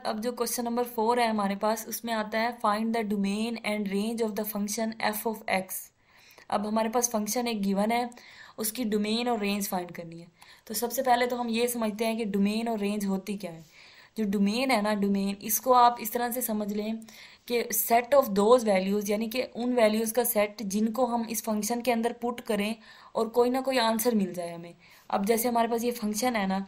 अब जो question number 4 है हमारे पास, उसमें आता है find the domain and range of the function F of x. अब हमारे पास फंक्शन एक गिवन है, उसकी डोमेन और रेंज फाइंड करनी है। तो सबसे पहले तो हम ये समझते हैं कि डोमेन और रेंज होती क्या है। जो डोमेन है ना, डोमेन इसको आप इस तरह से समझ लें कि सेट ऑफ दोज वैल्यूज, यानी कि उन वैल्यूज का सेट जिनको हम इस फंक्शन के अंदर पुट करें और कोई ना कोई आंसर मिल जाए हमें। अब जैसे हमारे पास ये फंक्शन है ना,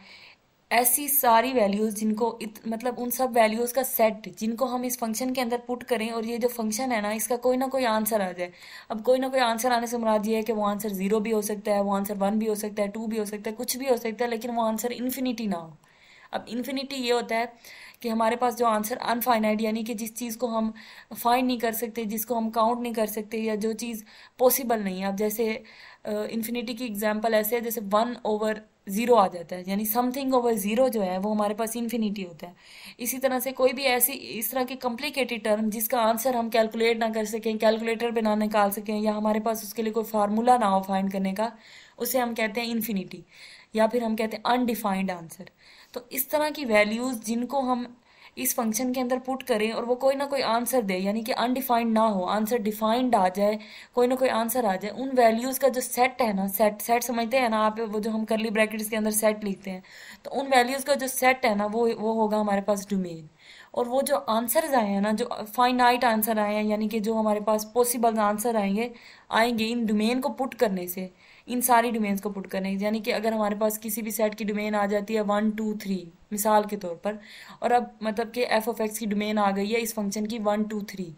ऐसी सारी वैल्यूज जिनको मतलब उन सब वैल्यूज का सेट जिनको हम इस फंक्शन के अंदर पुट करें और ये जो फंक्शन है ना, इसका कोई ना कोई आंसर आ जाए। अब कोई ना कोई आंसर आने से मुराद ये है कि वो आंसर 0 भी हो सकता है, वो आंसर 1 भी हो सकता है, 2 भी हो सकता है, कुछ भी हो सकता है, लेकिन वो आंसर इन्फिनिटी ना हो। अब इन्फिनिटी ये होता है कि हमारे पास जो आंसर अनफाइनाइट, यानी कि जिस चीज़ को हम फाइंड नहीं कर सकते, जिसको हम काउंट नहीं कर सकते, या जो चीज़ पॉसिबल नहीं है। अब जैसे इन्फिनिटी की एग्जांपल ऐसे है, जैसे 1/0 आ जाता है, यानी समथिंग ओवर 0 जो है वो हमारे पास इन्फिनिटी होता है। इसी तरह से कोई भी ऐसी इस तरह की कॉम्प्लिकेटेड टर्म जिसका आंसर हम कैलकुलेट ना कर सकें, कैलकुलेटर पे ना निकाल सकें, या हमारे पास उसके लिए कोई फार्मूला ना हो फाइंड करने का, उसे हम कहते हैं इन्फिनिटी, या फिर हम कहते हैं अनडिफाइंड आंसर। तो इस तरह की वैल्यूज जिनको हम इस फंक्शन के अंदर पुट करें और वो कोई ना कोई आंसर दे, यानी कि अनडिफाइंड ना हो, आंसर डिफाइंड आ जाए, कोई ना कोई आंसर आ जाए, उन वैल्यूज का जो सेट है ना, सेट सेट समझते हैं ना आप, वो जो हम करली ब्रैकेट्स के अंदर सेट लिखते हैं, तो उन वैल्यूज का जो सेट है ना, वो होगा हमारे पास डोमेन। और वो जो आंसर्स आए हैं ना, जो फाइनाइट आंसर आए हैं, यानी कि जो हमारे पास पॉसिबल आंसर आएंगे आएंगे इन डोमेन को पुट करने से, इन सारी डोमेन्स को पुट करने से। यानी कि अगर हमारे पास किसी भी सेट की डोमेन आ जाती है 1 2 3 मिसाल के तौर पर, और अब मतलब कि एफ ऑफ एक्स की डोमेन आ गई है इस फंक्शन की 1 2 3,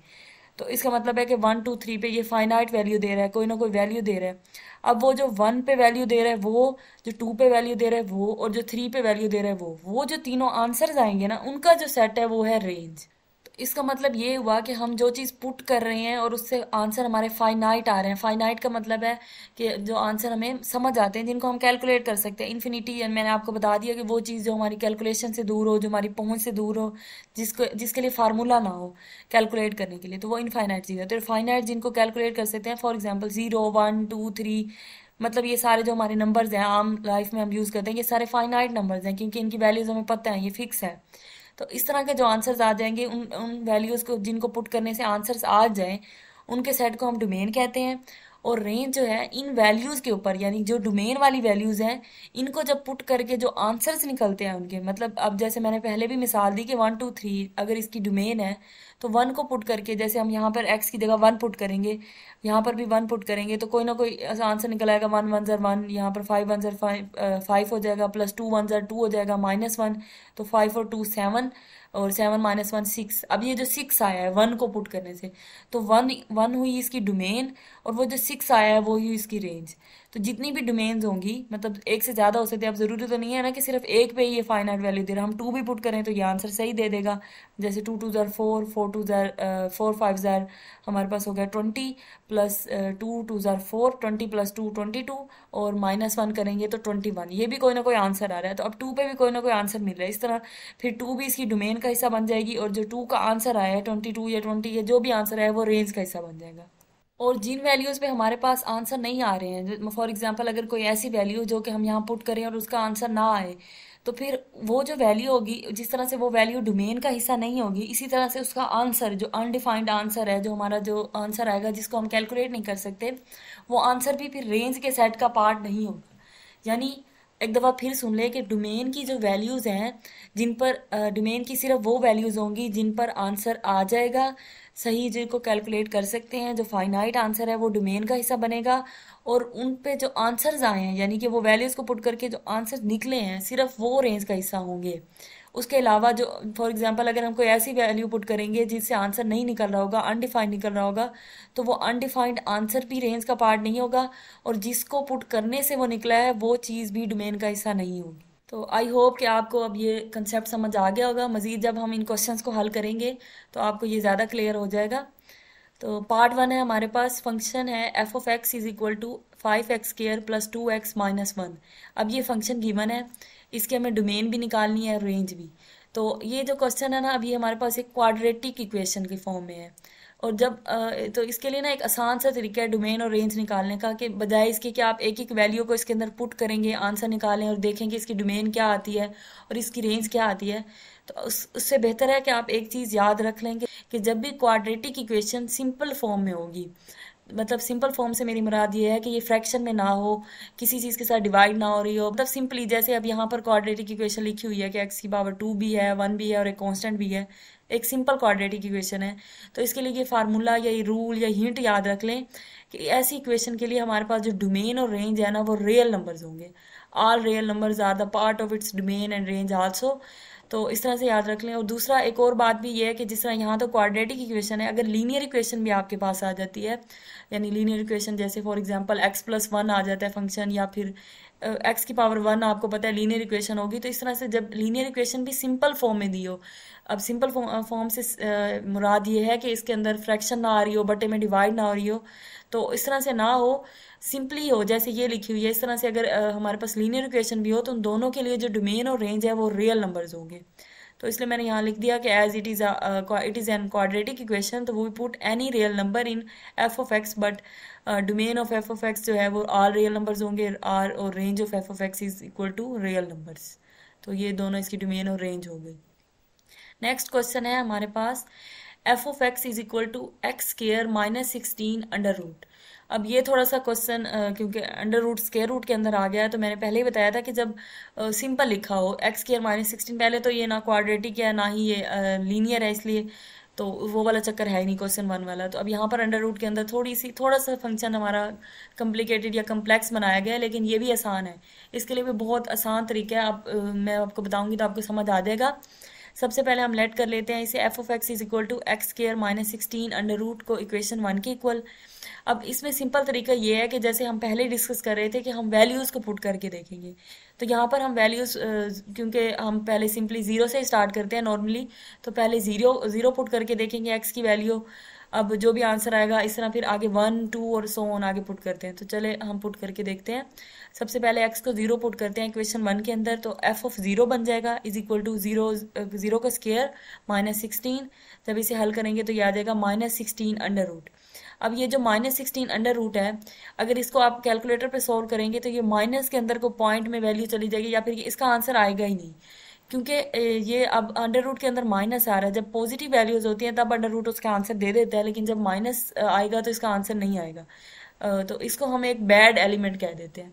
तो इसका मतलब है कि 1 2 3 पे ये फाइनाइट वैल्यू दे रहा है, कोई ना कोई वैल्यू दे रहा है। अब वो जो 1 पे वैल्यू दे रहा है वो, जो 2 पे वैल्यू दे रहा है वो, और जो 3 पे वैल्यू दे रहा है वो जो तीनों आंसर्स आएंगे ना, उनका जो सेट है वो है रेंज। तो इसका मतलब ये हुआ कि हम जो चीज़ पुट कर रहे हैं और उससे आंसर हमारे फाइनाइट आ रहे हैं। फाइनाइट का मतलब है कि जो आंसर हमें समझ आते हैं, जिनको हम कैलकुलेट कर सकते हैं। इन्फिनिटी मैंने आपको बता दिया कि वो चीज़ जो हमारी कैलकुलेशन से दूर हो, जो हमारी पहुंच से दूर हो, जिसके लिए फार्मूला ना हो कैलकुलेट करने के लिए, तो वो इनफाइनाइट चीज़ है। तो फाइनाइट जिनको कैलकुलेट कर सकते हैं, फॉर एग्जाम्पल 0 1 2 3, मतलब ये सारे जो हमारे नंबर्स हैं आम लाइफ में हम यूज़ करते हैं, ये सारे फाइनाइट नंबर्स हैं, क्योंकि इनकी वैल्यूज हमें पता है, ये फिक्स है। तो इस तरह के जो आंसर्स आ जाएंगे, उन उन वैल्यूज को जिनको पुट करने से आंसर्स आ जाए, उनके सेट को हम डोमेन कहते हैं। और रेंज जो है इन वैल्यूज के ऊपर, यानी जो डोमेन वाली वैल्यूज हैं, इनको जब पुट करके जो आंसर्स निकलते हैं उनके, मतलब अब जैसे मैंने पहले भी मिसाल दी कि 1 2 3 अगर इसकी डोमेन है, तो 1 को पुट करके, जैसे हम यहाँ पर x की जगह 1 पुट करेंगे, यहाँ पर भी 1 पुट करेंगे, तो कोई ना कोई आंसर निकल आएगा। 1 1 1, यहाँ पर 5 1 5 हो जाएगा, +2 1 2 हो जाएगा, -1, तो 5 और 2 7, और 7 -1 6। अब ये जो 6 आया है 1 को पुट करने से, तो 1 हुई इसकी डोमेन, और वो जो 6 आया है वो हुई इसकी रेंज। तो जितनी भी डोमेन्स होंगी, मतलब एक से ज़्यादा हो सकते हैं, अब ज़रूरी तो नहीं है ना कि सिर्फ एक पे ही ये फाइनाइट वैल्यू दे रहा है। हम 2 भी पुट करें तो ये आंसर सही दे देगा। जैसे 2 2 ज़ार 4, 4 2 ज़ार 4 5 ज़ार हमारे पास हो गया 20, प्लस 2 2 ज़ार 4, 20 + 2 22, और -1 करेंगे तो 21। ये भी कोई ना कोई आंसर आ रहा है, तो अब 2 पे भी कोई ना कोई आंसर मिल रहा है। इस तरह फिर 2 भी इसकी डोमेन का हिस्सा बन जाएगी, और जो 2 का आंसर आया है 22 या 20 या जो भी आंसर आया है वो रेंज का हिस्सा बन जाएगा। और जिन वैल्यूज पे हमारे पास आंसर नहीं आ रहे हैं, फॉर एग्जांपल अगर कोई ऐसी वैल्यू जो कि हम यहाँ पुट करें और उसका आंसर ना आए, तो फिर वो जो वैल्यू होगी, जिस तरह से वो वैल्यू डोमेन का हिस्सा नहीं होगी, इसी तरह से उसका आंसर जो अनडिफाइंड आंसर है, जो हमारा जो आंसर आएगा जिसको हम कैलकुलेट नहीं कर सकते, वो आंसर भी फिर रेंज के सेट का पार्ट नहीं होगा। यानी एक दफ़ा फिर सुन ले कि डोमेन की जो वैल्यूज़ हैं, जिन पर डोमेन की सिर्फ वो वैल्यूज़ होंगी जिन पर आंसर आ जाएगा सही, जिनको कैलकुलेट कर सकते हैं, जो फाइनाइट आंसर है वो डोमेन का हिस्सा बनेगा। और उन पे जो आंसर्स आए हैं, यानी कि वो वैल्यूज़ को पुट करके जो आंसर निकले हैं, सिर्फ वो रेंज का हिस्सा होंगे। उसके अलावा जो, फॉर एग्जांपल अगर हम कोई ऐसी वैल्यू पुट करेंगे जिससे आंसर नहीं निकल रहा होगा, अनडिफाइंड निकल रहा होगा, तो वो अनडिफाइंड आंसर भी रेंज का पार्ट नहीं होगा, और जिसको पुट करने से वो निकला है वो चीज़ भी डोमेन का हिस्सा नहीं होगी। तो आई होप कि आपको अब ये कंसेप्ट समझ आ गया होगा। मज़ीद जब हम इन क्वेश्चंस को हल करेंगे तो आपको ये ज़्यादा क्लियर हो जाएगा। तो पार्ट 1 है हमारे पास, फंक्शन है F of X is equal to 5x² + 2x - 1। अब ये फंक्शन गिवन है, इसके हमें डोमेन भी निकालनी है, रेंज भी। तो ये जो क्वेश्चन है ना, अभी हमारे पास एक क्वाड्रेटिक इक्वेशन के फॉर्म में है, और जब तो इसके लिए ना एक आसान सा तरीका है डोमेन और रेंज निकालने का, कि बजाय इसके कि आप एक एक वैल्यू को इसके अंदर पुट करेंगे, आंसर निकालें और देखें कि इसकी डोमेन क्या आती है और इसकी रेंज क्या आती है, तो उससे बेहतर है कि आप एक चीज़ याद रख लें कि जब भी क्वाड्रेटिक इक्वेशन सिंपल फॉर्म में होगी, मतलब सिंपल फॉर्म से मेरी मुराद ये है कि ये फ्रैक्शन में ना हो, किसी चीज़ के साथ डिवाइड ना हो रही हो, मतलब सिंपली जैसे अब यहाँ पर क्वाड्रेटिक इक्वेशन लिखी हुई है कि एक्स की पावर 2 भी है, 1 भी है और एक कांस्टेंट भी है, एक सिंपल क्वाड्रेटिक इक्वेशन है। तो इसके लिए ये फार्मूला या ये रूल या हिंट याद रख लें कि ऐसी इक्वेशन के लिए हमारे पास जो डोमेन और रेंज है ना वो रियल नंबर्स होंगे। All real numbers are the part of its domain and range also. तो इस तरह से याद रख लें। और दूसरा एक और बात भी ये है कि जिस तरह यहाँ तो क्वाड्रेटिक इक्वेशन है, अगर लीनियर इक्वेशन भी आपके पास आ जाती है, यानी लीनियर इक्वेशन जैसे फॉर एग्जांपल x+1 आ जाता है फंक्शन, या फिर x की पावर 1 आपको पता है लीनियर इक्वेशन होगी, तो इस तरह से जब लीनियर इक्वेशन भी सिंपल फॉर्म में दी हो, अब सिंपल फॉर्म से मुराद ये है कि इसके अंदर फ्रैक्शन ना आ रही हो, बटे में डिवाइड ना हो रही हो, तो इस तरह से ना हो, सिंपली हो जैसे ये लिखी हुई है, इस तरह से अगर हमारे पास लीनियर इक्वेशन भी हो तो उन दोनों के लिए जो डोमेन और रेंज है वो रियल नंबर्स होंगे। तो इसलिए मैंने यहाँ लिख दिया कि as it is an quadratic equation, तो वो put any real number in F of X, but domain of F of X जो है वो ऑल रियल नंबर्स होंगे, आर और range of F of X is equal to real numbers. तो ये दोनों इसकी डोमेन और रेंज हो गई। नेक्स्ट क्वेश्चन है हमारे पास F of X is equal to X square -16 under root. अब ये थोड़ा सा क्वेश्चन क्योंकि अंडर रूट स्केयर रूट के अंदर आ गया है, तो मैंने पहले ही बताया था कि जब सिंपल लिखा हो एक्स स्केयर -16, पहले तो ये ना क्वाड्रेटिक है ना ही ये लीनियर है, इसलिए तो वो वाला चक्कर है ही नहीं क्वेश्चन 1 वाला। तो अब यहाँ पर अंडर रूट के अंदर थोड़ा सा फंक्शन हमारा कॉम्प्लिकेटेड या कम्प्लेक्स बनाया गया है, लेकिन ये भी आसान है। इसके लिए भी बहुत आसान तरीका है, मैं आपको बताऊंगी तो आपको समझ आ जाएगा। सबसे पहले हम लेट कर लेते हैं इसे F of X is equal to X square -16 under root को इक्वेशन 1 के इक्वल। अब इसमें सिंपल तरीका ये है कि जैसे हम पहले डिस्कस कर रहे थे कि हम वैल्यूज़ को पुट करके देखेंगे, तो यहाँ पर हम वैल्यूज़ क्योंकि हम पहले सिंपली ज़ीरो से स्टार्ट करते हैं नॉर्मली, तो पहले ज़ीरो पुट करके देखेंगे एक्स की वैल्यू। अब जो भी आंसर आएगा इस तरह फिर आगे 1 2 और सो ऑन आगे पुट करते हैं। तो चले हम पुट करके देखते हैं। सबसे पहले एक्स को 0 पुट करते हैं इक्वेशन 1 के अंदर, तो एफ ऑफ 0 बन जाएगा इज इक्वल टू 0 का स्केयर -16। जब इसे हल करेंगे तो ये आ जाएगा -16 अंडर रूट। अब ये जो -16 अंडर रूट है, अगर इसको आप कैलकुलेटर पे सॉल्व करेंगे तो ये माइनस के अंदर को पॉइंट में वैल्यू चली जाएगी, या फिर इसका आंसर आएगा ही नहीं, क्योंकि ये अब अंडर रूट के अंदर माइनस आ रहा है। जब पॉजिटिव वैल्यूज होती हैं तब अंडर रूट उसका आंसर दे देता है, लेकिन जब माइनस आएगा तो इसका आंसर नहीं आएगा। तो इसको हम एक बैड एलिमेंट कह देते हैं।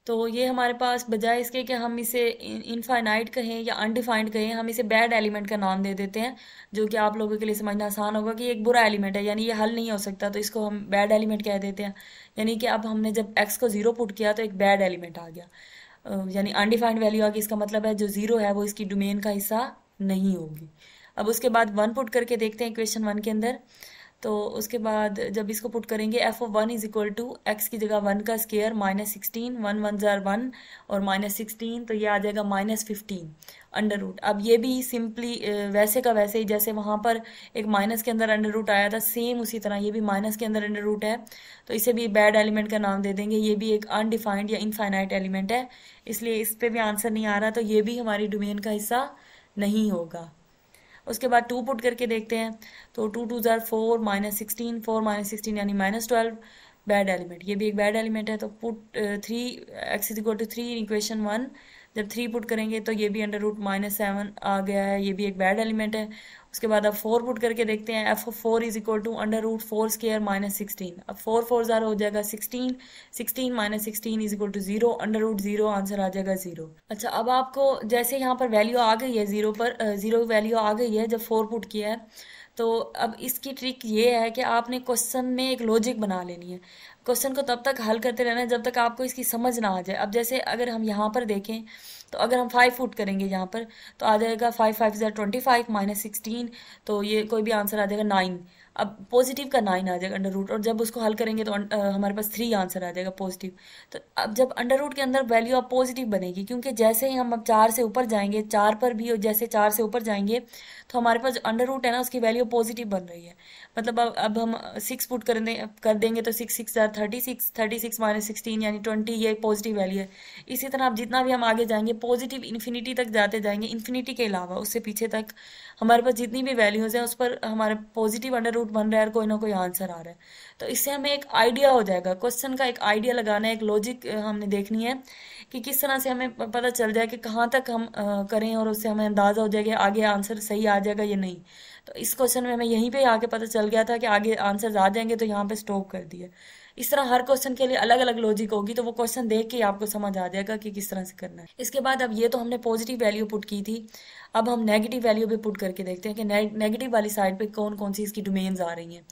तो ये हमारे पास बजाय इसके कि हम इसे इनफाइनाइट कहें या अनडिफाइंड कहें, हम इसे बैड एलिमेंट का नाम दे देते हैं, जो कि आप लोगों के लिए समझना आसान होगा कि एक बुरा एलिमेंट है, यानी ये हल नहीं हो सकता, तो इसको हम बैड एलिमेंट कह देते हैं। यानी कि अब हमने जब एक्स को 0 पुट किया तो एक बैड एलिमेंट आ गया, यानी अनडिफाइंड वैल्यू आ गई। इसका मतलब है जो 0 है वो इसकी डोमेन का हिस्सा नहीं होगी। अब उसके बाद 1 पुट करके देखते हैं इक्वेशन 1 के अंदर। तो उसके बाद जब इसको पुट करेंगे F of 1 is equal to X की जगह 1 का स्केयर -16, 1 1 जार 1 और -16, तो ये आ जाएगा -15 अंडर रूट। अब ये भी सिंपली वैसे का वैसे ही, जैसे वहाँ पर एक माइनस के अंदर अंडर रूट आया था, सेम उसी तरह ये भी माइनस के अंदर अंडर रूट है, तो इसे भी बैड एलिमेंट का नाम दे देंगे। ये भी एक अनडिफाइंड या इनफाइनाइट एलिमेंट है, इसलिए इस पर भी आंसर नहीं आ रहा, तो ये भी हमारी डोमेन का हिस्सा नहीं होगा। उसके बाद 2 पुट करके देखते हैं, तो 2 2 जार 4 -16, 4 -16 यानी -12, बैड एलिमेंट, ये भी एक बैड एलिमेंट है। तो put 3 X is equal to 3 in equation 1, जब 3 पुट करेंगे तो ये भी अंडर रूट -7 आ गया है, ये भी एक बैड एलिमेंट है। उसके बाद अब 4 पुट करके देखते हैं, F of 4 is equal to under root 4 square -16। अब 4 4 जार हो जाएगा 16, 16 -16 is equal to 0, under root 0, answer आ जाएगा 0। अच्छा, अब आपको जैसे यहाँ पर वैल्यू आ गई है 0 पर, 0 वैल्यू आ गई है जब 4 पुट किया है, तो अब इसकी ट्रिक ये है कि आपने क्वेश्चन में एक लॉजिक बना लेनी है। क्वेश्चन को तब तक हल करते रहना है जब तक आपको इसकी समझ ना आ जाए। अब जैसे अगर हम यहाँ पर देखें, तो अगर हम 5 पुट करेंगे यहाँ पर तो आ जाएगा 5 5 25 -16, तो ये कोई भी आंसर आ जाएगा 9। अब पॉजिटिव का 9 आ जाएगा अंडर रूट, और जब उसको हल करेंगे तो हमारे पास 3 आंसर आ जाएगा पॉजिटिव। तो अब जब अंडर रूट के अंदर वैल्यू अब पॉजिटिव बनेगी, क्योंकि जैसे ही हम अब 4 से ऊपर जाएंगे, 4 पर भी, और जैसे 4 से ऊपर जाएंगे तो हमारे पास अंडर रूट है ना उसकी वैल्यू पॉजिटिव बन रही है। मतलब अब हम 6 पुट कर देंगे तो 6 6 36 36 -16 यानी 20, ये पॉजिटिव वैल्यू है। इसी तरह अब जितना भी हम आगे जाएंगे पॉजिटिव इन्फिनिटी तक जाते जाएंगे, इन्फिनिटी के अलावा उससे पीछे तक हमारे पास जितनी भी वैल्यूज हैं उस पर हमारे पॉजिटिव अंडर रूट बन रहा है और कोई ना कोई आंसर आ रहा है। तो इससे हमें एक आइडिया हो जाएगा, क्वेश्चन का एक आइडिया लगाना है, एक लॉजिक हमने देखनी है कि किस तरह से हमें पता चल जाए कि कहाँ तक हम करें, और उससे हमें अंदाजा हो जाएगा आगे आंसर सही आ जाएगा या नहीं। तो इस क्वेश्चन में हमें यहीं पे आके पता चल गया था कि आगे आंसर आ जाएंगे, तो यहाँ पे स्टॉप कर दिया। इस तरह हर क्वेश्चन के लिए अलग अलग लॉजिक होगी, तो वो क्वेश्चन देख के आपको समझ आ जाएगा कि किस तरह से करना है। इसके बाद अब ये तो हमने पॉजिटिव वैल्यू पुट की थी, अब हम नेगेटिव वैल्यू भी पुट करके देखते हैं कि नेगेटिव वाली साइड पे कौन कौन सी इसकी डोमेन्स आ रही हैं।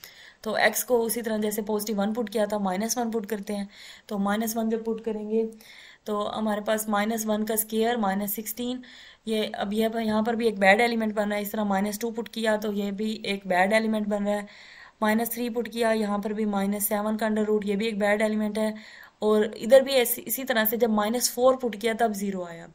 तो एक्स को उसी तरह जैसे पॉजिटिव 1 पुट किया था, -1 पुट करते हैं। तो -1 जब पुट करेंगे तो हमारे पास -1 का स्क्वायर -16, ये अब ये यहाँ पर भी एक बैड एलिमेंट बन रहा है। इस तरह -2 पुट किया तो ये भी एक बैड एलिमेंट बन रहा है। -3 पुट किया, यहाँ पर भी -7 का अंडर रूट, ये भी एक बैड एलिमेंट है। और इधर भी इसी तरह से जब -4 पुट किया तब 0 आया,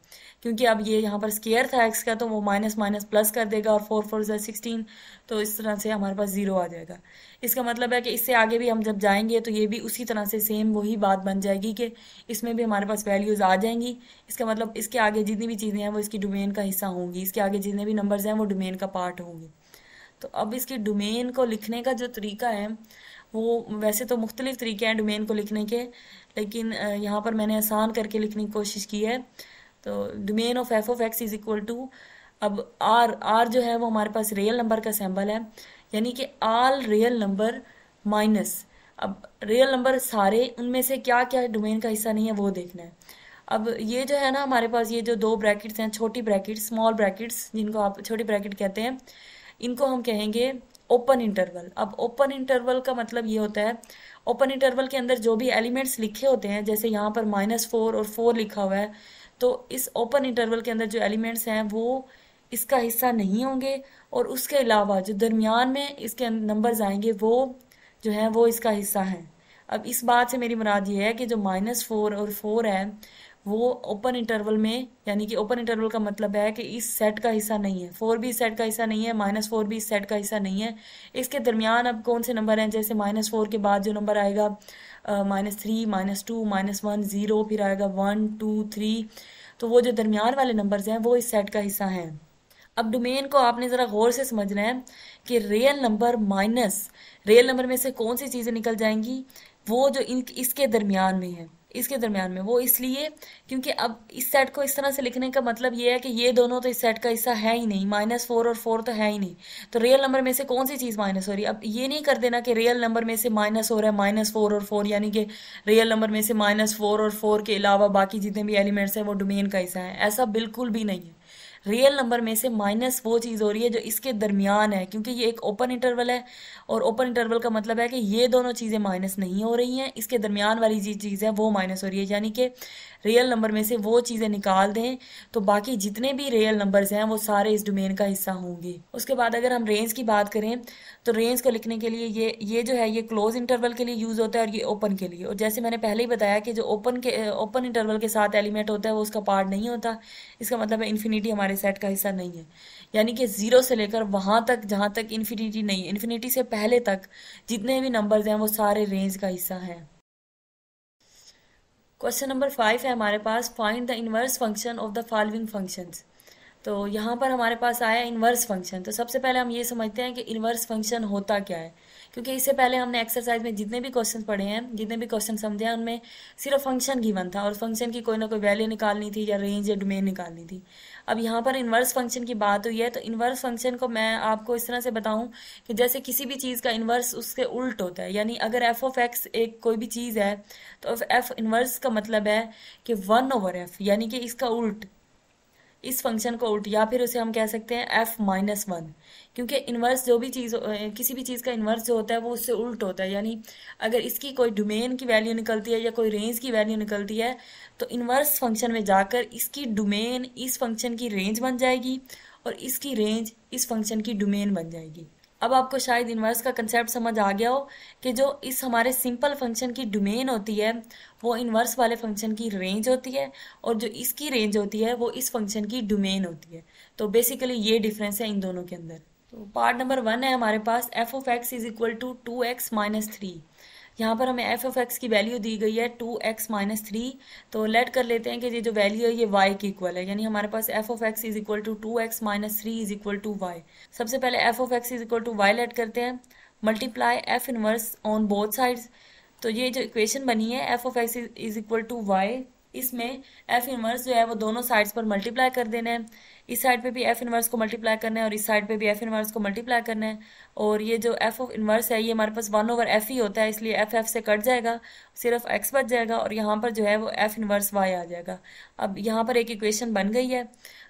क्योंकि अब ये यहाँ पर स्क्वायर था एक्स का, तो वो माइनस माइनस प्लस कर देगा और 4 4 16, तो इस तरह से हमारे पास 0 आ जाएगा। इसका मतलब है कि इससे आगे भी हम जब जाएंगे तो ये भी उसी तरह से सेम वही बात बन जाएगी कि इसमें भी हमारे पास वैल्यूज आ जाएंगी। इसका मतलब इसके आगे जितनी भी चीज़ें हैं वो इसकी डोमेन का हिस्सा होंगी, इसके आगे जितने भी नंबर्स हैं वो डोमेन का पार्ट होंगे। तो अब इसकी डोमेन को लिखने का जो तरीका है वो, वैसे तो मुख्तलिफ तरीके हैं डोमेन को लिखने के, लेकिन यहाँ पर मैंने आसान करके लिखने की कोशिश की है। तो domain of F of X is equal to, अब आर जो है वो हमारे पास रियल नंबर का सिंबल है, यानी कि ऑल रियल नंबर माइनस, अब रियल नंबर सारे, उनमें से क्या क्या डोमेन का हिस्सा नहीं है वो देखना है। अब ये जो है ना हमारे पास ये जो दो ब्रैकेट्स हैं, छोटी ब्रैकेट, स्मॉल ब्रैकेट्स, जिनको आप छोटी ब्रैकेट कहते हैं, इनको हम कहेंगे ओपन इंटरवल। अब ओपन इंटरवल का मतलब ये होता है, ओपन इंटरवल के अंदर जो भी एलिमेंट्स लिखे होते हैं, जैसे यहाँ पर -4 और 4 लिखा हुआ है, तो इस ओपन इंटरवल के अंदर जो एलिमेंट्स हैं वो इसका हिस्सा नहीं होंगे, और उसके अलावा जो दरमियान में इसके नंबर्स आएंगे वो जो है वो इसका हिस्सा है। अब इस बात से मेरी मुराद ये है कि जो -4 और 4 है वो ओपन इंटरवल में, यानी कि ओपन इंटरवल का मतलब है कि इस सेट का हिस्सा नहीं है, 4 भी इस सेट का हिस्सा नहीं है, -4 भी इस सेट का हिस्सा नहीं है। इसके दरमियान अब कौन से नंबर हैं, जैसे -4 के बाद जो नंबर आएगा -3, -2, -1, 0, फिर आएगा 1 2 3, तो वो जो दरमियान वाले नंबर्स हैं वो इस सेट का हिस्सा हैं। अब डोमेन को आपने ज़रा गौर से समझना है कि real number minus real number में से कौन सी चीज़ें निकल जाएंगी, वो जो इसके दरमियान में है, इसके दरमियान में, वो इसलिए क्योंकि अब इस सेट को इस तरह से लिखने का मतलब ये है कि ये दोनों तो इस सेट का हिस्सा है ही नहीं, -4 और 4 तो है ही नहीं, तो रियल नंबर में से कौन सी चीज़ माइनस हो रही है। अब ये नहीं कर देना कि रियल नंबर में से माइनस हो रहा है -4 और 4, यानी कि रियल नंबर में से -4 और 4 के अलावा बाकी जितने भी एलिमेंट्स हैं वो डोमेन का हिस्सा है, ऐसा बिल्कुल भी नहीं है। रियल नंबर में से माइनस वो चीज़ हो रही है जो इसके दरमियान है, क्योंकि ये एक ओपन इंटरवल है, और ओपन इंटरवल का मतलब है कि ये दोनों चीज़ें माइनस नहीं हो रही हैं, इसके दरमियान वाली जी चीज़ है वो माइनस हो रही है, यानी कि रियल नंबर में से वो चीज़ें निकाल दें तो बाकी जितने भी रियल नंबर्स हैं वो सारे इस डोमेन का हिस्सा होंगे। उसके बाद अगर हम रेंज की बात करें तो रेंज को लिखने के लिए ये जो है ये क्लोज इंटरवल के लिए यूज़ होता है और ये ओपन के लिए, और जैसे मैंने पहले ही बताया कि जो ओपन इंटरवल के साथ एलिमेंट होता है वो उसका पार्ट नहीं होता, इसका मतलब है इन्फिनिटी हमारे सेट का हिस्सा नहीं है, यानी कि 0 से लेकर वहां तक जहां तक इन्फिनिटी नहीं है, इन्फिनिटी से पहले तक जितने भी नंबर्स हैं वो सारे रेंज का हिस्सा हैं। क्वेश्चन नंबर 5 है हमारे पास, find the inverse function of the following functions. तो यहाँ पर हमारे पास आया इनवर्स फंक्शन। तो सबसे पहले हम ये समझते हैं कि इनवर्स फंक्शन होता क्या है, क्योंकि इससे पहले हमने एक्सरसाइज में जितने भी क्वेश्चन पढ़े हैं, जितने भी क्वेश्चन समझे हैं, उनमें सिर्फ फंक्शन गिवन था और फंक्शन की कोई ना कोई वैल्यू निकालनी थी या रेंज या डोमेन निकालनी थी। अब यहाँ पर इनवर्स फंक्शन की बात हुई है, तो इनवर्स फंक्शन को मैं आपको इस तरह से बताऊं कि जैसे किसी भी चीज़ का इनवर्स उसके उल्ट होता है, यानी अगर एफ ऑफ एक्स एक कोई भी चीज़ है तो एफ इनवर्स का मतलब है कि 1/f, यानी कि इसका उल्ट, इस फंक्शन को उल्ट, या फिर उसे हम कह सकते हैं f-1, क्योंकि इनवर्स जो भी चीज़, किसी भी चीज़ का इनवर्स जो होता है वो उससे उल्ट होता है, यानी अगर इसकी कोई डोमेन की वैल्यू निकलती है या कोई रेंज की वैल्यू निकलती है तो इनवर्स फंक्शन में जाकर इसकी डोमेन इस फंक्शन की रेंज बन जाएगी और इसकी रेंज इस फंक्शन की डोमेन बन जाएगी। अब आपको शायद इनवर्स का कंसेप्ट समझ आ गया हो कि जो इस हमारे सिंपल फंक्शन की डोमेन होती है वो इनवर्स वाले फंक्शन की रेंज होती है, और जो इसकी रेंज होती है वो इस फंक्शन की डोमेन होती है। तो बेसिकली ये डिफरेंस है इन दोनों के अंदर। तो पार्ट नंबर 1 है हमारे पास, F of X is equal to 2x - 3। यहाँ पर हमें एफ ऑफ एक्स की वैल्यू दी गई है 2x-3। तो लेट कर लेते हैं कि ये जो वैल्यू है ये y के इक्वल है, यानी हमारे पास F of X is equal to 2x-3 is equal to Y. सबसे पहले F of X is equal to Y let करते हैं, multiply F inverse on both sides. तो ये जो इक्वेशन बनी है F of X is equal to Y, इसमें एफ इनवर्स जो है वो दोनों साइड्स पर मल्टीप्लाई कर देना है। इस साइड पे भी एफ इनवर्स को मल्टीप्लाई करना है और इस साइड पे भी एफ इनवर्स को मल्टीप्लाई करना है। और ये जो एफ ऑफ इनवर्स है ये हमारे पास 1/f ही होता है, इसलिए एफ एफ से कट जाएगा, सिर्फ एक्स बच जाएगा और यहाँ पर जो है वो एफ इनवर्स वाई आ जाएगा। अब यहाँ पर एक इक्वेशन बन गई है।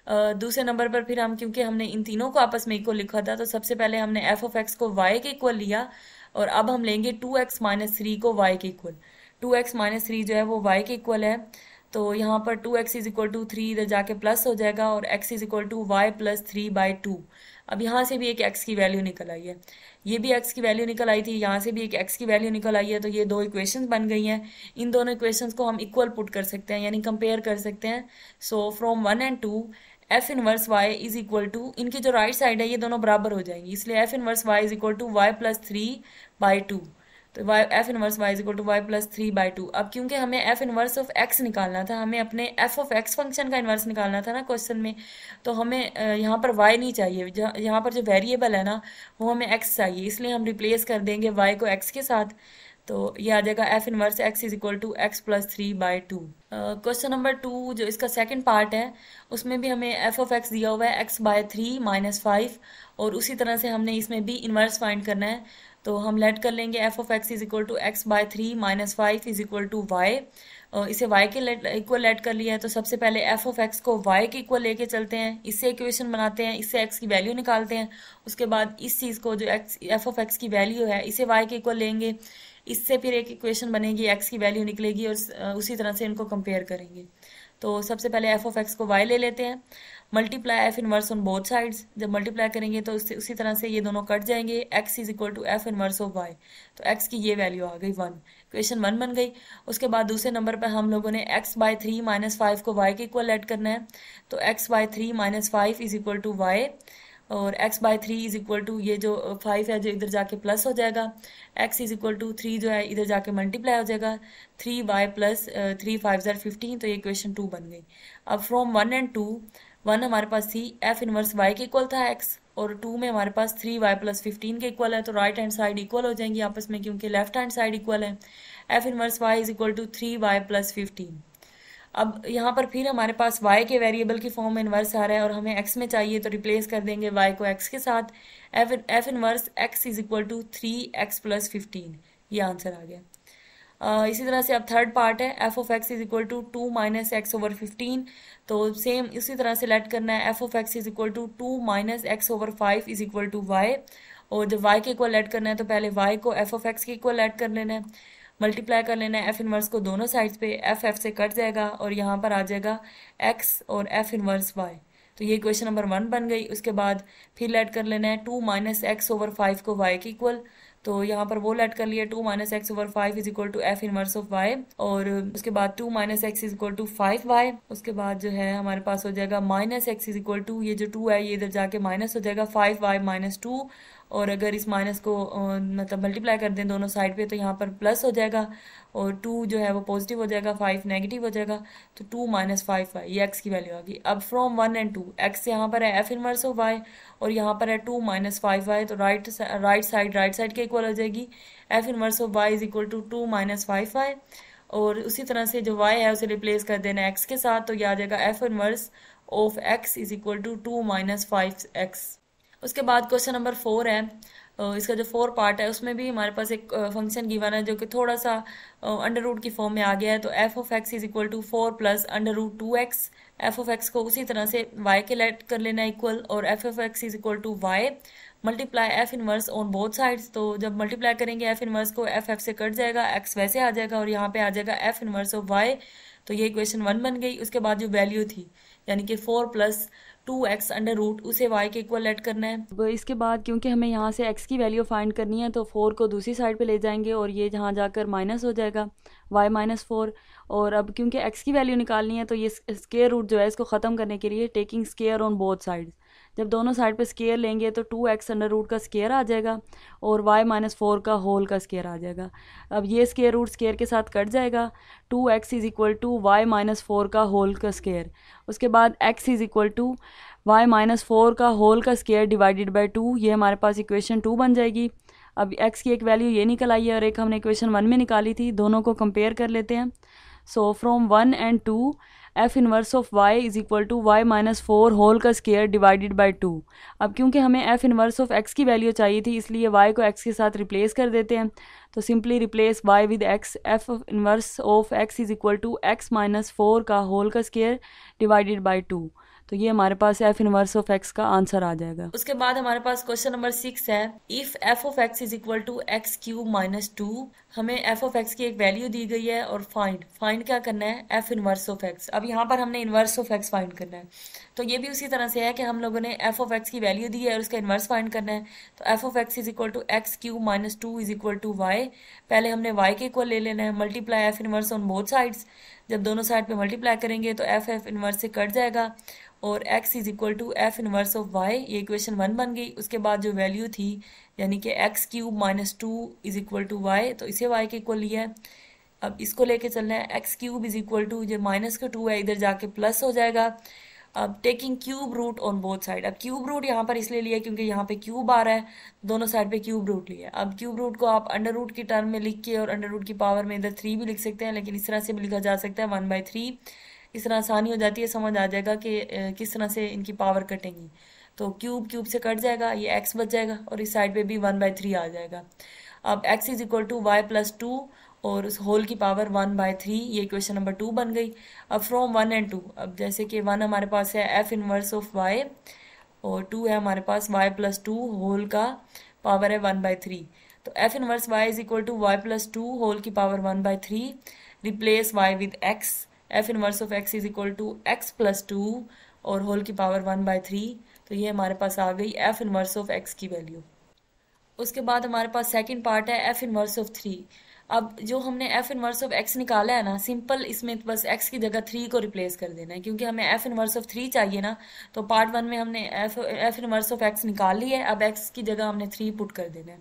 दूसरे नंबर पर फिर हम, क्योंकि हमने इन तीनों को आपस में इक्वल लिखा था, तो सबसे पहले हमने एफ ऑफ एक्स को वाई के इक्वल लिया और अब हम लेंगे 2x-3 को y के इक्वल। 2x-3 जो है वो y के इक्वल है, तो यहाँ पर 2x इज इक्वल टू 3 इधर जाके प्लस हो जाएगा और x is equal to Y plus 3/2। अब यहाँ से भी एक x की वैल्यू निकल आई है, ये भी x की वैल्यू निकल आई थी, यहाँ से भी एक x की वैल्यू निकल आई है। तो ये दो इक्वेशंस बन गई हैं। इन दोनों इक्वेशंस को हम इक्वल पुट कर सकते हैं, यानी कंपेयर कर सकते हैं। So from 1 and 2 F inverse Y is equal to, इनकी जो राइट साइड है ये दोनों बराबर हो जाएंगी, इसलिए F inverse Y is equal to Y plus 3/2। तो Y F inverse Y is equal to Y plus 3/2। अब क्योंकि हमें एफ इनवर्स ऑफ एक्स निकालना था, हमें अपने एफ ऑफ एक्स फंक्शन का इनवर्स निकालना था ना क्वेश्चन में, तो हमें यहाँ पर वाई नहीं चाहिए, यहाँ पर जो वेरिएबल है ना वो हमें एक्स चाहिए, इसलिए हम रिप्लेस कर देंगे वाई को एक्स के साथ। तो ये आ जाएगा F inverse X is equal to X plus 3/2। Question number 2 जो इसका सेकंड पार्ट है उसमें भी हमें एफ ऑफ एक्स दिया हुआ है x/3 - 5 और उसी तरह से हमने इसमें भी इनवर्स फाइंड करना है। तो हम लेट कर लेंगे F of X is equal to x/3 - 5 is equal to Y. इसे y के इक्वल लेट कर लिया है, तो सबसे पहले एफ ऑफ एक्स को y के इक्वल लेके चलते हैं, इससे इक्वेशन बनाते हैं, इससे x की वैल्यू निकालते हैं। उसके बाद इस चीज़ को जो एफ ऑफ एक्स की वैल्यू है इसे y के इक्वल लेंगे, इससे फिर एक इक्वेशन बनेगी, x की वैल्यू निकलेगी और उसी तरह से इनको कंपेयर करेंगे। तो सबसे पहले एफ ऑफ एक्स को y ले लेते हैं, multiply F inverse on both sides. जब मल्टीप्लाई करेंगे तो उसी तरह से ये दोनों कट जाएंगे, x is equal to F inverse of y। तो x की ये वैल्यू आ गई 1, इक्वेशन 1 बन गई। उसके बाद दूसरे नंबर पर हम लोगों ने x/3 - 5 को y के इक्वल ऐड करना है, तो x/3 - 5 is equal to y और x/3 इज इक्वल टू ये जो 5 है जो इधर जाके प्लस हो जाएगा, x इज इक्वल टू 3 जो है इधर जाके मल्टीप्लाई हो जाएगा, 3y प्लस 3 5 = 15। तो ये इक्वेशन 2 बन गई। अब फ्रॉम 1 and 2, 1 हमारे पास थी एफ इनवर्स y के इक्वल था x और 2 में हमारे पास 3y प्लस 15 के इक्वल है, तो राइट हैंड साइड इक्वल हो जाएंगी आपस में क्योंकि लेफ्ट हैंड साइड इक्वल है। F inverse y is equal to 3y plus 15। अब यहाँ पर फिर हमारे पास y के वेरिएबल की फॉर्म में इन्वर्स आ रहा है और हमें x में चाहिए, तो रिप्लेस कर देंगे y को x के साथ। F inverse x is equal to 3x plus 15, ये आंसर आ गया। इसी तरह से अब थर्ड पार्ट है F of X is equal to 2 - x/15। तो सेम इसी तरह से लेट करना है, F of X is equal to 2 - x/5 is equal to Y. और जब y के इक्वल ऐड करना है तो पहले y को एफ ऑफ एक्स के इक्वल ऐड कर लेना है, मल्टीप्लाई कर लेना है एफ इनवर्स को दोनों साइड्स पे, एफ एफ से कट जाएगा और यहाँ पर आ जाएगा x और एफ इनवर्स y। तो ये क्वेश्चन नंबर 1 बन गई। उसके बाद फिर ऐड कर लेना है 2 - x/5 को y के इक्वल, तो यहाँ पर वो ऐड कर लिया 2 - x/5 is equal to F inverse of y और उसके बाद 2 - x is equal to 5y। उसके बाद जो है हमारे पास हो जाएगा -x इज इक्वल टू, ये जो 2 है ये इधर जाके माइनस हो जाएगा 5y - 2 और अगर इस माइनस को मतलब मल्टीप्लाई कर दें दोनों साइड पे तो यहाँ पर प्लस हो जाएगा और 2 जो है वो पॉजिटिव हो जाएगा, 5 नेगेटिव हो जाएगा, तो 2 - 5y ये x की वैल्यू आ गई। अब फ्रॉम 1 and 2 x यहाँ पर है एफ इनवर्स ऑफ y और यहाँ पर है 2 - 5y, तो राइट साइड के इक्वल हो जाएगी, F inverse of y is equal to 2 - 5y और उसी तरह से जो y है उसे रिप्लेस कर देना x के साथ, तो यह आ जाएगा F inverse of x is equal to 2 - 5x। उसके बाद क्वेश्चन नंबर 4 है, इसका जो 4 पार्ट है उसमें भी हमारे पास एक फंक्शन गिवन है जो कि थोड़ा सा अंडर रूट की फॉर्म में आ गया है, तो F of X is equal to 4 plus √2x। F of X को उसी तरह से y के लेट कर लेना इक्वल और F of X is equal to Y multiply F inverse on both sides. तो जब मल्टीप्लाई करेंगे एफ इनवर्स को एफ एफ से कट जाएगा, x वैसे आ जाएगा और यहाँ पे आ जाएगा एफ इनवर्स ऑफ y। तो ये इक्वेशन 1 बन गई। उसके बाद जो वैल्यू थी यानी कि 4 + 2x अंडर रूट उसे y के इक्वल ऐड करना है। अब इसके बाद क्योंकि हमें यहाँ से x की वैल्यू फाइंड करनी है तो 4 को दूसरी साइड पे ले जाएंगे और ये जहाँ जाकर माइनस हो जाएगा y - 4। और अब क्योंकि x की वैल्यू निकालनी है तो ये स्क्वायर रूट जो है इसको ख़त्म करने के लिए taking square on both sides, जब दोनों साइड पे स्केयर लेंगे तो 2x अंडर रूट का स्केयर आ जाएगा और y माइनस 4 का होल का स्केयर आ जाएगा। अब ये स्केयर रूट स्केयर के साथ कट जाएगा, 2x is equal to Y minus 4 का होल का स्केयर। उसके बाद x is equal to Y minus 4 का होल का स्केयर डिवाइडेड बाई 2, ये हमारे पास इक्वेशन 2 बन जाएगी। अब x की एक वैल्यू ये निकल आई है और एक हमने इक्वेशन 1 में निकाली थी, दोनों को कंपेयर कर लेते हैं। So from 1 and 2 F inverse of y is equal to Y minus 4 whole का स्केयर डिवाइडेड बाई 2। अब क्योंकि हमें एफ इनवर्स ऑफ x की वैल्यू चाहिए थी, इसलिए y को x के साथ रिप्लेस कर देते हैं। तो simply replace y with x, F inverse of x is equal to x minus 4 का होल का स्केयर डिवाइडेड बाई 2। तो ये हमारे पास एफ इनवर्स ऑफ x का आंसर आ जाएगा। उसके बाद हमारे पास क्वेश्चन नंबर 6 है, if F of x is equal to X cube minus 2। हमें एफ ऑफ x की एक वैल्यू दी गई है और फाइंड क्या करना है, एफ इनवर्स ऑफ x। अब यहाँ पर हमने इनवर्स ऑफ x फाइंड करना है। तो ये भी उसी तरह से है कि हम लोगों ने एफ ऑफ x की वैल्यू दी है और उसका इनवर्स फाइंड करना है। तो F of x is equal to X cube minus 2 is equal to Y. पहले हमने y के इक्वल ले लेना है, multiply F inverse on both sides. जब दोनों साइड पे मल्टीप्लाई करेंगे तो एफ इनवर्स से कट जाएगा और x is equal to F inverse of y, ये इक्वेशन 1 बन गई। उसके बाद जो वैल्यू थी यानी कि X cube minus 2 is equal to Y, तो इसे y के इक्वल लिया है। अब इसको लेके चलना है, X cube is equal to जो माइनस का 2 है इधर जाके प्लस हो जाएगा। अब taking cube root on both side. अब क्यूब रूट यहाँ पर इसलिए लिया क्योंकि यहाँ पे क्यूब आ रहा है, दोनों साइड पे क्यूब रूट लिया। अब क्यूब रूट को आप अंडर रूट की टर्म में लिख के और अंडर रूट की पावर में इधर 3 भी लिख सकते हैं, लेकिन इस तरह से भी लिखा जा सकता है 1/3। इस तरह आसानी हो जाती है, समझ आ जाएगा कि किस तरह से इनकी पावर कटेंगी। तो क्यूब से कट जाएगा, ये x बच जाएगा और इस साइड पे भी 1/3 आ जाएगा। अब x is equal to Y plus 2 और उस होल की पावर 1/3, ये इक्वेशन नंबर 2 बन गई। अब फ्रॉम 1 and 2, अब जैसे कि 1 हमारे पास है एफ इनवर्स ऑफ y और 2 है हमारे पास y प्लस 2 होल का पावर है 1/3। तो F inverse y is equal to Y plus 2 whole की power 1/3, replace y with x, F inverse of x is equal to x plus 2 और whole की पावर 1/3। तो ये हमारे पास आ गई एफ इनवर्स ऑफ x की वैल्यू। उसके बाद हमारे पास सेकंड पार्ट है एफ इनवर्स ऑफ 3। अब जो हमने एफ इनवर्स ऑफ x निकाला है ना, सिंपल इसमें बस x की जगह 3 को रिप्लेस कर देना है, क्योंकि हमें एफ इनवर्स ऑफ 3 चाहिए ना। तो पार्ट 1 में हमने एफ इनवर्स ऑफ x निकाल ली है, अब x की जगह हमने 3 पुट कर देना है।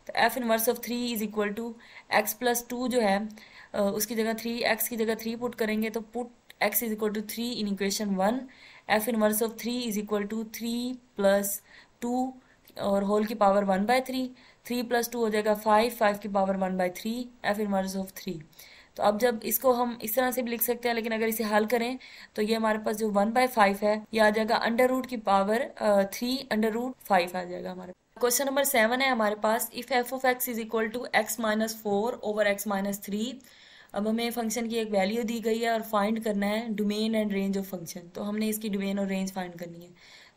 तो F inverse of 3 is equal to X plus 2 जो है उसकी जगह 3, x की जगह 3 पुट करेंगे तो put x is equal to 3 in equation 1। F inverse of 3 is equal to 3 plus 2 और होल की पावर 1/3, 3 प्लस 2 हो जाएगा 5 की पावर 1/3, एफ इनवर्स ऑफ 3। तो अब जब इसको हम इस तरह से भी लिख सकते हैं, लेकिन अगर इसे हल करें तो ये हमारे पास जो 1/5 है ये आ जाएगा अंडर रूट की पावर 3 अंडर रूट 5 आ जाएगा हमारे। क्वेश्चन नंबर 7 है हमारे पास, if F of x is equal to x minus 4 over x minus 3। अब हमें फंक्शन की एक वैल्यू दी गई है और फाइंड करना है domain and range of function. तो हमने इसकी डोमेन और रेंज फाइंड करनी है।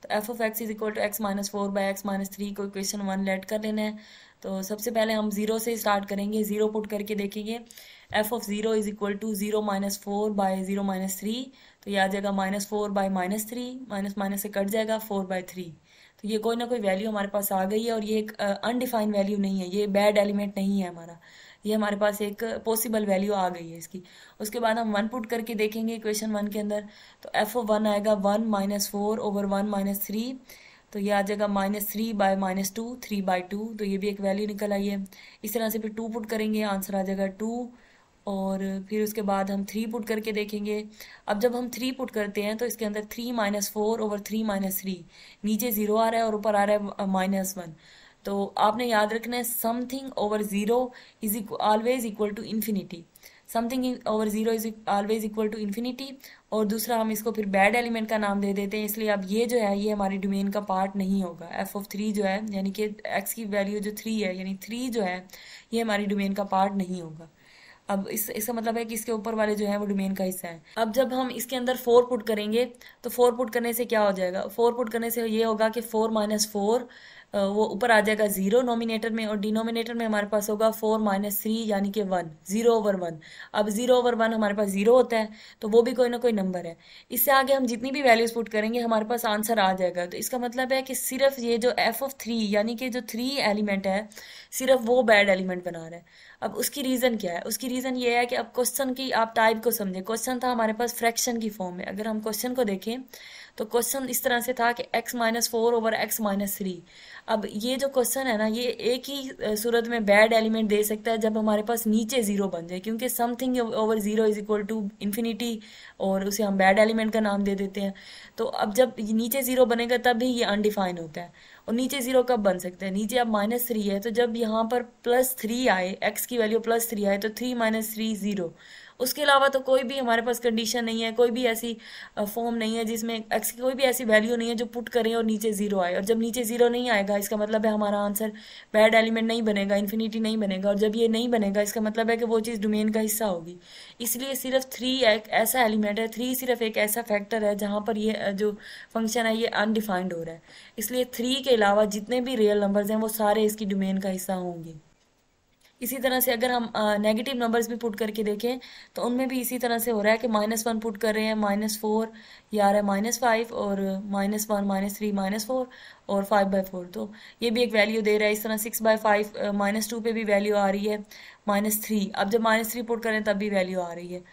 तो F of X is equal to X minus 4 by X minus 3 को इक्वेशन 1 लेट कर लेना है। तो सबसे पहले हम 0 से स्टार्ट करेंगे, 0 पुट करके देखेंगे। F of 0 is equal to 0 minus 4 by 0 minus 3, तो ये आ जाएगा minus 4 by minus 3, minus minus से कट जाएगा 4/3। तो ये कोई ना कोई वैल्यू हमारे पास आ गई है और ये एक अनडिफाइंड वैल्यू नहीं है, ये बैड एलिमेंट नहीं है हमारा, ये हमारे पास एक पॉसिबल वैल्यू आ गई है इसकी। उसके बाद हम 1 पुट करके देखेंगे इक्वेशन 1 के अंदर। तो एफ ऑफ 1 आएगा 1 माइनस 4 ओवर 1 माइनस 3, तो ये आ जाएगा -3 बाय -2, 3/2। तो ये भी एक वैल्यू निकल आई है। इस तरह से फिर 2 पुट करेंगे, आंसर आ जाएगा 2। और फिर उसके बाद हम 3 पुट करके देखेंगे। अब जब हम 3 पुट करते हैं तो इसके अंदर 3 माइनस 4 ओवर 3 माइनस 3, नीचे 0 आ रहा है और ऊपर आ रहा है -1। तो आपने याद रखना है something over 0 is always equal to infinity, something over 0 is always equal to infinity. और दूसरा हम इसको फिर बैड एलिमेंट का नाम दे देते हैं, इसलिए अब ये जो है ये हमारी डोमेन का पार्ट नहीं होगा। एफ ऑफ 3 जो है यानी कि एक्स की वैल्यू जो 3 है, यानी 3 जो है ये हमारी डोमेन का पार्ट नहीं होगा। अब इसका मतलब है कि इसके ऊपर वाले जो है वो डोमेन का हिस्सा है। अब जब हम इसके अंदर 4 पुट करेंगे तो 4 पुट करने से क्या हो जाएगा, 4 पुट करने से ये होगा कि 4 माइनस 4 वो ऊपर आ जाएगा 0 नोमिनेटर में, और डिनोमिनेटर में हमारे पास होगा 4 माइनस 3 यानी कि 1, 0 ओवर 1। अब 0 ओवर 1 हमारे पास 0 होता है, तो वो भी कोई ना कोई नंबर है। इससे आगे हम जितनी भी वैल्यूज पुट करेंगे हमारे पास आंसर आ जाएगा। तो इसका मतलब है कि सिर्फ ये जो एफ ऑफ 3 यानी कि जो 3 एलिमेंट है सिर्फ वो बैड एलिमेंट बना रहा है। अब उसकी रीज़न क्या है? उसकी रीज़न ये है कि अब क्वेश्चन की आप टाइप को समझे। क्वेश्चन था हमारे पास फ्रैक्शन की फॉर्म में। अगर हम क्वेश्चन को देखें तो क्वेश्चन इस तरह से था कि x-4/x-3। अब ये जो क्वेश्चन है ना, ये एक ही सूरत में बैड एलिमेंट दे सकता है जब हमारे पास नीचे जीरो बन जाए, क्योंकि something over zero is equal to infinity, और उसे हम बैड एलिमेंट का नाम दे देते हैं। तो अब जब नीचे जीरो बनेगा तब भी ये अनडिफाइन होता है। और नीचे जीरो कब बन सकता है? नीचे अब -3 है, तो जब यहाँ पर +3 आए, x की वैल्यू +3 आए, तो 3 - 3 0। उसके अलावा तो कोई भी हमारे पास कंडीशन नहीं है, कोई भी ऐसी फॉर्म नहीं है जिसमें x की कोई भी ऐसी वैल्यू नहीं है जो पुट करें और नीचे जीरो आए। और जब नीचे जीरो नहीं आएगा, इसका मतलब है हमारा आंसर बैड एलिमेंट नहीं बनेगा, इन्फिनिटी नहीं बनेगा। और जब ये नहीं बनेगा, इसका मतलब है कि वो चीज़ डोमेन का हिस्सा होगी। इसलिए सिर्फ 3 एक ऐसा एलिमेंट है, 3 सिर्फ एक ऐसा फैक्टर है जहाँ पर ये जो फंक्शन है ये अनडिफाइंड हो रहा है। इसलिए 3 के अलावा जितने भी रियल नंबर्स हैं वो सारे इसकी डोमेन का हिस्सा होंगे। इसी तरह से अगर हम नेगेटिव नंबर्स भी पुट करके देखें तो उनमें भी इसी तरह से हो रहा है कि -1 पुट कर रहे हैं, -4, ये आ रहा है -5, और -1 -3 -4 और 5/4। तो ये भी एक वैल्यू दे रहा है। इस तरह 6/5 -2 पे भी वैल्यू आ रही है -3। अब जब -3 पुट करें तब भी वैल्यू आ रही है।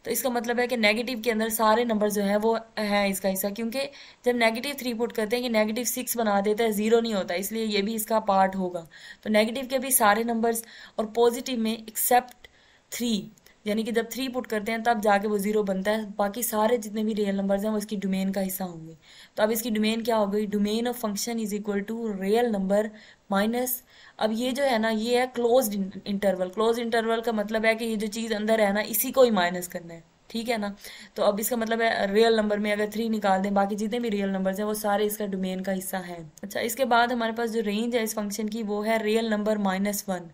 तो इसका मतलब है कि नेगेटिव के अंदर सारे नंबर जो है वो है इसका हिस्सा, क्योंकि जब -3 पुट करते हैं कि -6 बना देता है, जीरो नहीं होता, इसलिए ये भी इसका पार्ट होगा। तो नेगेटिव के भी सारे नंबर्स, और पॉजिटिव में एक्सेप्ट 3, यानी कि जब 3 पुट करते हैं तब जाके वो जीरो बनता है। बाकी सारे जितने भी रियल नंबर्स हैं वो इसकी डोमेन का हिस्सा होंगे। तो अब इसकी डोमेन क्या हो गई? Domain of function is equal to real number minus, अब ये जो है ना, ये है क्लोज्ड इंटरवल। क्लोज इंटरवल का मतलब है कि ये जो चीज़ अंदर है ना, इसी को ही माइनस करना है, ठीक है ना। तो अब इसका मतलब है रियल नंबर में अगर 3 निकाल दें, बाकी जितने भी रियल नंबर्स हैं वो सारे इसका डोमेन का हिस्सा हैं। अच्छा, इसके बाद हमारे पास जो रेंज है इस फंक्शन की वो है रियल नंबर -1।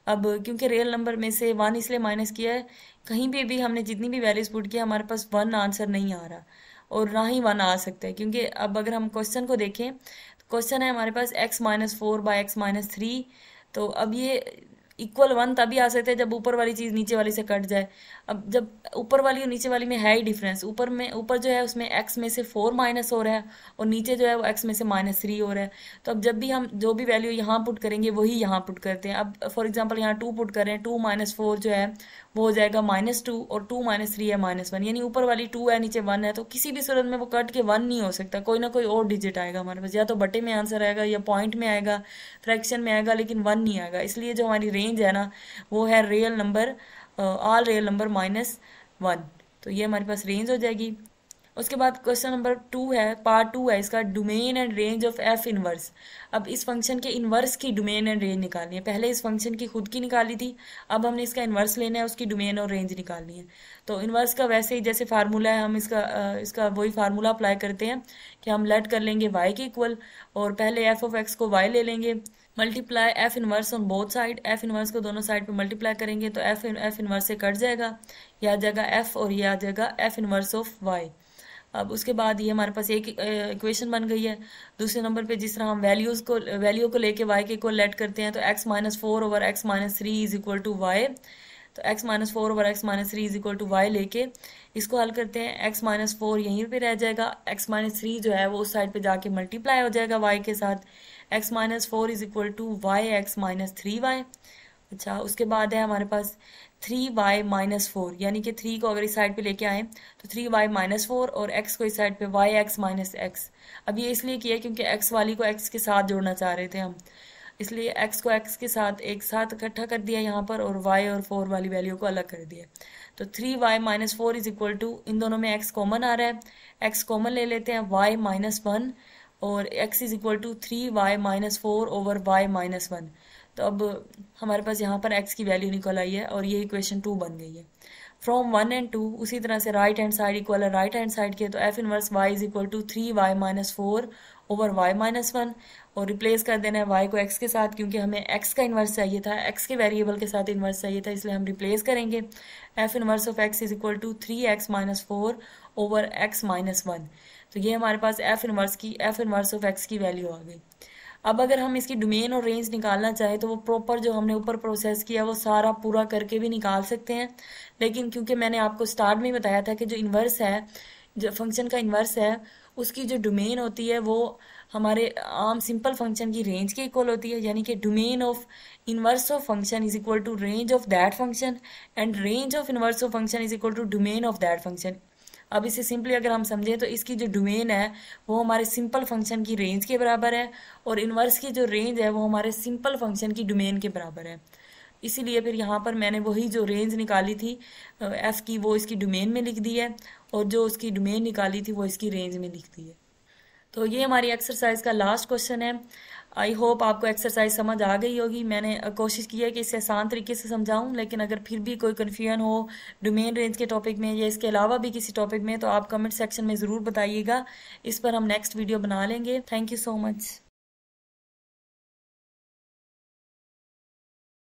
अब क्योंकि रियल नंबर में से 1 इसलिए माइनस किया है, कहीं पे भी हमने जितनी भी वैल्यूज पुट किया हमारे पास 1 आंसर नहीं आ रहा, और ना ही 1 आ सकता है। क्योंकि अब अगर हम क्वेश्चन को देखें तो क्वेश्चन है हमारे पास x-4/x-3। तो अब ये इक्वल 1 तभी आ सकते हैं जब ऊपर वाली चीज़ नीचे वाली से कट जाए। अब जब ऊपर वाली और नीचे वाली में है ही डिफरेंस, ऊपर जो है उसमें x में से 4 माइनस हो रहा है, और नीचे जो है वो x में से -3 हो रहा है। तो अब जब भी हम जो भी वैल्यू यहाँ पुट करेंगे वही यहाँ पुट करते हैं। अब फॉर एग्जांपल यहाँ 2 पुट करें, 2 - 4 जो है वो हो जाएगा -2, और 2 - 3 है -1, यानी ऊपर वाली 2 है नीचे 1 है। तो किसी भी सूरत में वो कट के 1 नहीं हो सकता, कोई ना कोई और डिजिट आएगा हमारे पास, या तो बटे में आंसर आएगा, या पॉइंट में आएगा, फ्रैक्शन में आएगा, लेकिन 1 नहीं आएगा। इसलिए जो हमारी रेंज है ना वो है real number, all real number -1। तो ये हमारे पास रेंज हो जाएगी। उसके बाद क्वेश्चन नंबर 2 है, पार्ट 2 है इसका, domain and range of F inverse. अब इस फंक्शन के इनवर्स की डोमेन एंड रेंज निकालनी है। पहले इस फंक्शन की खुद की निकाली थी, अब हमने इसका इनवर्स लेना है, उसकी डोमेन और रेंज निकालनी है। तो इनवर्स का वैसे ही जैसे फार्मूला है, हम इसका वही फार्मूला अप्लाई करते हैं कि हम लेट कर लेंगे y के इक्वल, और पहले एफ ऑफ एक्स को y ले लेंगे, multiply F inverse on both side, F inverse को दोनों साइड पे मल्टीप्लाई करेंगे तो एफ इनवर्स से कट जाएगा, यह आ जाएगा एफ, और यह आ जाएगा एफ इनवर्स ऑफ वाई। अब उसके बाद ये हमारे पास एक इक्वेशन बन गई है। दूसरे नंबर पे जिस तरह हम वैल्यू को लेके y के इक्वल लेट करते हैं, तो x-4/x-3 is equal to Y. तो x-4/x-3 is equal to Y लेके इसको हल करते हैं। x-4 यहीं पे रह जाएगा, x-3 जो है वो उस साइड पे जाके मल्टीप्लाई हो जाएगा y के साथ। x-4 is equal to Y x-3y। अच्छा, उसके बाद है हमारे पास 3y-4, यानी कि 3 को अगर इस साइड पे लेके आए तो 3y-4, और x को इस साइड पे yx-x। अब ये इसलिए किया क्योंकि x वाली को x के साथ जोड़ना चाह रहे थे हम, इसलिए x को x के साथ एक साथ इकट्ठा कर दिया यहाँ पर, और y और 4 वाली वैल्यू को अलग कर दिया। तो 3y-4 इज इक्वल टू, इन दोनों में x कॉमन आ रहा है, x कॉमन ले लेते हैं, y-1, और x is equal to 3y-4/y-1। तो अब हमारे पास यहाँ पर x की वैल्यू निकल आई है, और ये इक्वेशन 2 बन गई है। फ्रॉम 1 and 2 उसी तरह से राइट हैंड साइड इक्वल है राइट हैंड साइड के, तो F inverse y is equal to 3y-4/y-1, और रिप्लेस कर देना है y को x के साथ, क्योंकि हमें x का इन्वर्स चाहिए था, x के वेरिएबल के साथ इन्वर्स चाहिए था, इसलिए हम रिप्लेस करेंगे। F inverse of x is equal to 3x-4/x-1। तो ये हमारे पास एफ इनवर्स ऑफ x की वैल्यू आ गई। अब अगर हम इसकी डोमेन और रेंज निकालना चाहें तो वो प्रॉपर जो हमने ऊपर प्रोसेस किया वो सारा पूरा करके भी निकाल सकते हैं, लेकिन क्योंकि मैंने आपको स्टार्ट में ही बताया था कि जो इन्वर्स है, जो फंक्शन का इन्वर्स है, उसकी जो डोमेन होती है वो हमारे आम सिंपल फंक्शन की रेंज के इक्वल होती है, यानी कि domain of inverse of function is equal to range of that function and range of inverse of function is equal to domain of that function. अब इसे सिंपली अगर हम समझें तो इसकी जो डोमेन है वो हमारे सिंपल फंक्शन की रेंज के बराबर है, और इनवर्स की जो रेंज है वो हमारे सिंपल फंक्शन की डोमेन के बराबर है। इसीलिए फिर यहाँ पर मैंने वही जो रेंज निकाली थी एफ की, वो इसकी डोमेन में लिख दी है, और जो उसकी डोमेन निकाली थी वो इसकी रेंज में लिख दी है। तो ये हमारी एक्सरसाइज का लास्ट क्वेश्चन है। आई होप आपको एक्सरसाइज समझ आ गई होगी। मैंने कोशिश की है कि इसे आसान तरीके से समझाऊं, लेकिन अगर फिर भी कोई कन्फ्यूजन हो डोमेन रेंज के टॉपिक में या इसके अलावा भी किसी टॉपिक में, तो आप कमेंट सेक्शन में ज़रूर बताइएगा। इस पर हम नेक्स्ट वीडियो बना लेंगे। Thank you so much.